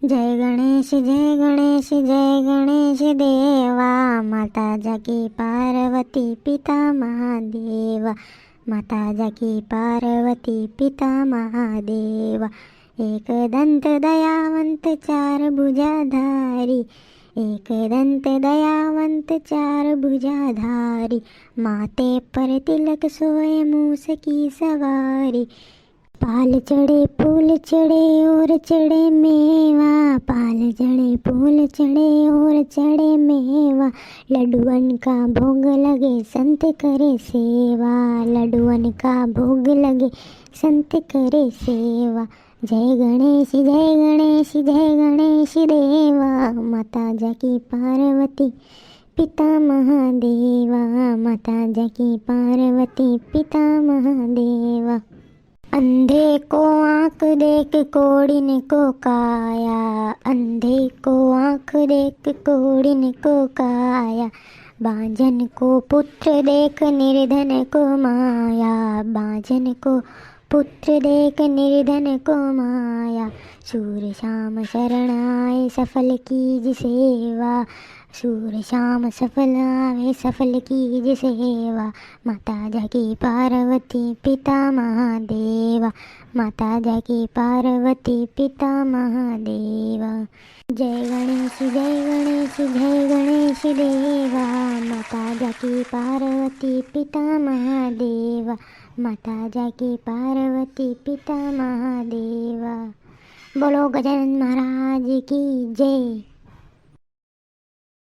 जय गणेश जय गणेश जय गणेश देवा। माता जाकी पार्वती पिता महादेवा। माता जाकी पार्वती पिता महादेवा। एक दंत दयावंत चार भुजाधारी। एक दंत दयावंत चार भुजाधारी। माथे पर तिलक सोए मूस की सवारी। पाल चढ़े फूल चढ़े और चढ़े मेवा। पाल चढ़े फूल चढ़े और चढ़े मेवा। लड्डुअन का भोग लगे संत करे सेवा। लड्डुअन का भोग लगे संत करे सेवा। जय गणेश जय गणेश जय गणेश देवा। माता जाकी पार्वती पिता महादेवा। माता जाकी पार्वती पिता महादेवा। अंधे को आँख देख कोढ़िन को काया। अंधे को आँख देख कोढ़िन को काया। बांझन को पुत्र देख निर्धन को माया। बांझन को पुत्र देख निर्धन को माया। सूर श्याम शरण आए सफल कीज सेवा। सूर श्याम सफल आवे सफल कीज सेवा। माता जाकी पार्वती पिता महादेवा। माता जाकी पार्वती पिता महादेवा। जय गणेश जय गणेश जय गणेश देवा। माता जाकी पार्वती पिता महादेवा। माता जाकी पार्वती पिता महादेवा। बोलो गजानन महाराज की जय।